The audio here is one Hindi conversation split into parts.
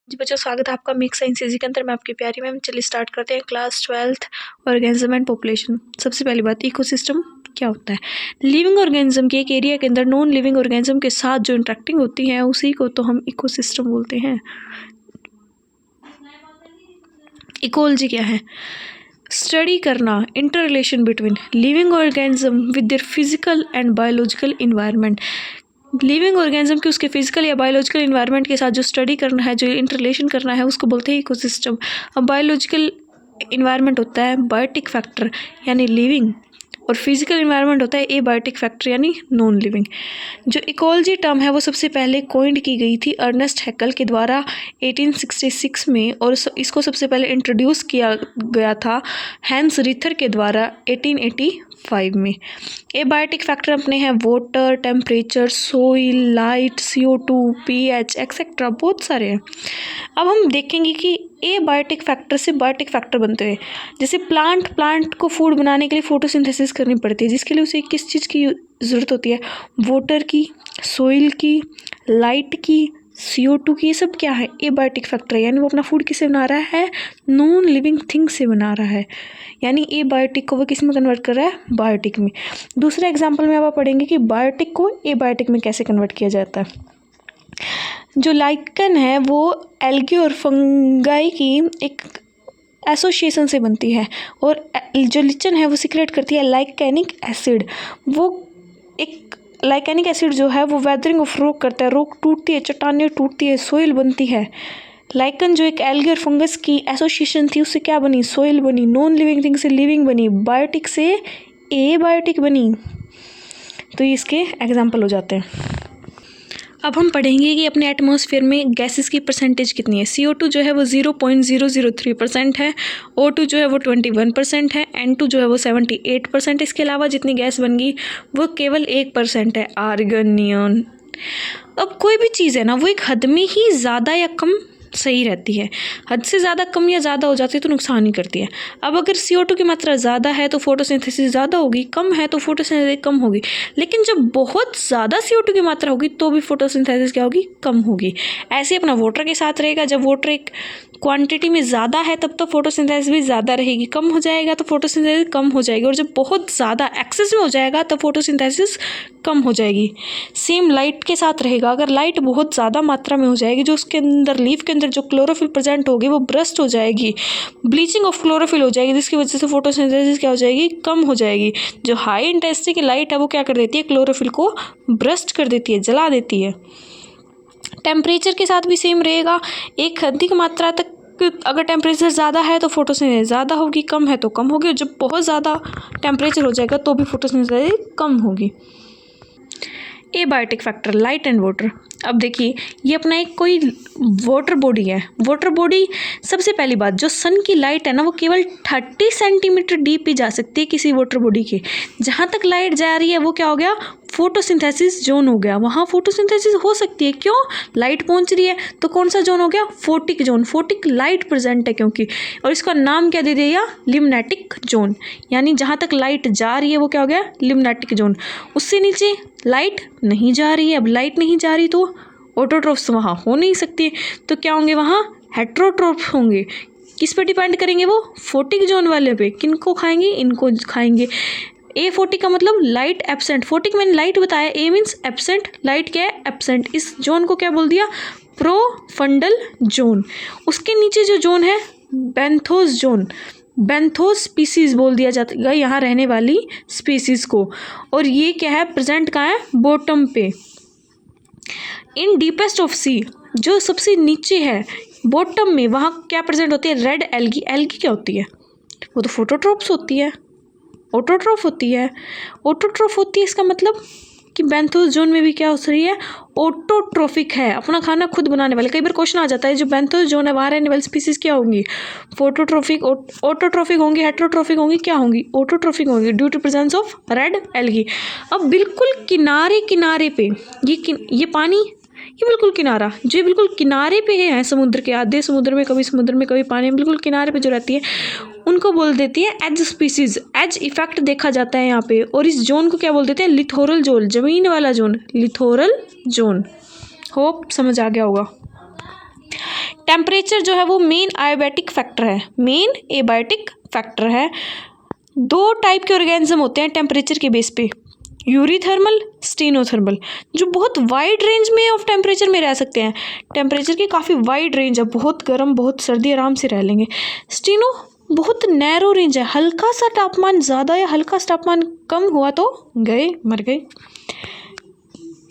जी बच्चों, स्वागत है आपका मिक्स साइंस इजी के अंदर। मैं आपकी प्यारी मैम। चलिए स्टार्ट करते हैं class 12th organism and population. सबसे पहली बात, इकोसिस्टम क्या होता है। लिविंग ऑर्गेनिज्म के एक एरिया के अंदर नॉन लिविंग ऑर्गेनिज्म के साथ जो इंटरेक्टिंग होती है उसी को तो हम इकोसिस्टम बोलते हैं। इकोलॉजी क्या है? स्टडी करना inter relation between living organism with their physical and biological environment. Living organism की उसके फिजिकल या बायोलॉजिकल इन्वायरमेंट के साथ जो स्टडी करना है, जो इंटर रिलेशन करना है, उसको बोलते हैं इकोसिस्टम। अब बायोलॉजिकल इन्वायरमेंट होता है बायोटिक फैक्टर यानी लिविंग, और फिजिकल इन्वायरमेंट होता है एबायोटिक फैक्टर यानी नॉन लिविंग। जो इकोलॉजी टर्म है वो सबसे पहले कॉइंड की गई थी अर्नेस्ट हैकल के द्वारा 1866 में, और इसको सबसे पहले इंट्रोड्यूस किया गया था हैंस रिथर के द्वारा 1885 में। एबायोटिक फैक्टर अपने हैं water, temperature, soil, light, CO2, pH etcetera, बहुत सारे हैं। अब हम देखेंगे कि एबायोटिक फैक्टर से बायोटिक फैक्टर बनते हैं। जैसे प्लांट को फूड बनाने के लिए फोटोसिंथेसिस करनी पड़ती है, जिसके लिए उसे किस चीज़ की ज़रूरत होती है? वाटर की, सोइल की, लाइट की, CO2 की। ये सब क्या है? एबायोटिक फैक्टर है। यानी वो अपना फूड किससे बना रहा है? नॉन लिविंग थिंग से बना रहा है। यानी एबायोटिक को वो किस में कन्वर्ट कर रहा है? बायोटिक में। दूसरे एग्जाम्पल में अब आप पढ़ेंगे कि बायोटिक को एबायोटिक में कैसे कन्वर्ट किया जाता है। जो लाइकन है वो एल्गी और फंगाई की एक एसोसिएशन से बनती है, और जो लिचन है वो सिक्रेट करती है लाइकेनिक एसिड। वो एक लाइकेनिक एसिड जो है वो वेदरिंग ऑफ रॉक करता है, रॉक टूटती है, चट्टानें टूटती है, सोइल बनती है। लाइकन जो एक एल्गी और फंगस की एसोसिएशन थी, उससे क्या बनी? सोइल बनी। नॉन लिविंग थिंग से लिविंग बनी, बायोटिक से एबायोटिक बनी। तो ये इसके एग्जाम्पल हो जाते हैं। अब हम पढ़ेंगे कि अपने एटमॉस्फेयर में गैसेस की परसेंटेज कितनी है। CO2 जो है वो 0.003% है, O2 जो है वो 21% है, N2 जो है वो 78%। इसके अलावा जितनी गैस बन गई वो केवल 1% है, आर्गन, नियॉन। अब कोई भी चीज़ है ना, वो एक हद में ही ज़्यादा या कम सही रहती है। हद से ज़्यादा कम या ज़्यादा हो जाती है तो नुकसान ही करती है। अब अगर CO2 की मात्रा ज़्यादा है तो फोटोसिंथेसिस ज़्यादा होगी, कम है तो फोटोसिंथेसिस कम होगी। लेकिन जब बहुत ज़्यादा CO2 की मात्रा होगी तो भी फोटोसिंथेसिस क्या होगी? कम होगी। ऐसे अपना वाटर के साथ रहेगा। जब वाटर एक क्वांटिटी में ज़्यादा है तब तो फोटोसिंथेसिस भी ज़्यादा रहेगी, कम हो जाएगा तो फोटोसिंथेसिस कम हो जाएगी, और जब बहुत ज़्यादा एक्सेस में हो जाएगा तो फोटोसिंथेसिस कम हो जाएगी। सेम लाइट के साथ रहेगा। अगर लाइट बहुत ज़्यादा मात्रा में हो जाएगी, जो उसके अंदर लीफ के अंदर जो क्लोरोफिल प्रेजेंट होगी वो ब्रस्ट हो जाएगी, ब्लीचिंग ऑफ क्लोरोफिल हो जाएगी, जिसकी वजह से फोटोसिंथेसिस क्या हो जाएगी? कम हो जाएगी। जो हाई इंटेंसिटी की लाइट है वो क्या कर देती है? क्लोरोफिल को ब्रस्ट कर देती है, जला देती है। टेम्परेचर के साथ भी सेम रहेगा। एक अधिक मात्रा तक अगर टेम्परेचर ज़्यादा है तो फोटोसिंथेसिस ज़्यादा होगी, कम है तो कम होगी, और जब बहुत ज़्यादा टेम्परेचर हो जाएगा तो भी फोटोसिंथेसिस कम होगी। Abiotic factor, light and water. अब देखिए, ये अपना एक कोई वाटर बॉडी है। वाटर बॉडी, सबसे पहली बात, जो सन की लाइट है ना वो केवल 30 सेंटीमीटर डीप ही जा सकती है किसी वाटर बॉडी के। जहाँ तक लाइट जा रही है वो क्या हो गया? फोटोसिंथेसिस जोन हो गया। वहाँ फोटोसिंथेसिस हो सकती है, क्यों? लाइट पहुँच रही है। तो कौन सा जोन हो गया? Photic zone. Photic light present है क्योंकि, और इसका नाम क्या दे दिया? Limnetic zone. यानी जहाँ तक लाइट जा रही है वो क्या हो गया? Limnetic zone. उससे नीचे लाइट नहीं जा रही है। अब लाइट नहीं जा रही तो ऑटोट्रोफ्स वहाँ हो नहीं सकते, तो क्या होंगे? वहाँ हेट्रोट्रोफ होंगे। किस पे डिपेंड करेंगे वो? फोटिक जोन वाले पे। किनको खाएंगे? इनको खाएंगे। A40 का मतलब लाइट एब्सेंट। फोटिक मैंने लाइट बताया, A मीन्स एब्सेंट, लाइट क्या है? एब्सेंट। इस जोन को क्या बोल दिया? Profundal zone. उसके नीचे जो जोन है बेंथोस जोन, बेंथोस स्पीसीज बोल दिया जाता है यहाँ रहने वाली स्पीसीज को। और ये क्या है? प्रेजेंट कहाँ है? बॉटम पे। इन डीपेस्ट ऑफ सी, जो सबसे नीचे है बॉटम में, वहाँ क्या प्रेजेंट होती है? Red algae. एल्गी क्या होती है? वो तो फोटोट्रोप्स होती है, ऑटोट्रोफ होती है। ऑटोट्रोफ होती है, इसका मतलब कि बेंथोस जोन में भी क्या हो रही है? ऑटोट्रोफिक है, अपना खाना खुद बनाने वाले। कई बार क्वेश्चन आ जाता है जो बेंथोस जोन है वहाँ रहने वाली स्पीसीज क्या होंगी? फोटोट्रोफिक, ऑटोट्रोफिक होंगी, हेट्रोट्रोफिक होंगी, क्या होंगी? ऑटोट्रोफिक होंगी, due to presence of red algae. अब बिल्कुल किनारे किनारे पे ये पानी, ये बिल्कुल किनारा, जो बिल्कुल किनारे पे है समुद्र के, आधे समुद्र में, कभी पानी में, बिल्कुल किनारे पे जो रहती है उनको बोल देती है एज स्पीसीज। एज इफेक्ट देखा जाता है यहाँ पे। और इस जोन को क्या बोल देते हैं? लिथोरल जोन, जमीन वाला जोन, लिथोरल जोन। होप समझ आ गया होगा। टेम्परेचर जो है वो मेन आयोबैटिक फैक्टर है, मेन एबायोटिक फैक्टर है। दो टाइप के ऑर्गेनिज्म होते हैं टेम्परेचर के बेस पे, यूरीथर्मल, स्टेनोथर्मल, जो बहुत वाइड रेंज में ऑफ टेम्परेचर में रह सकते हैं। टेम्परेचर की काफ़ी वाइड रेंज है, बहुत गर्म बहुत सर्दी आराम से रह लेंगे। स्टेनो बहुत नैरो रेंज है, हल्का सा तापमान ज़्यादा या हल्का सा तापमान कम हुआ तो गए, मर गए।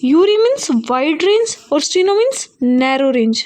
यूरी मीन्स वाइड रेंज और स्टेनो मीन्स नैरो रेंज।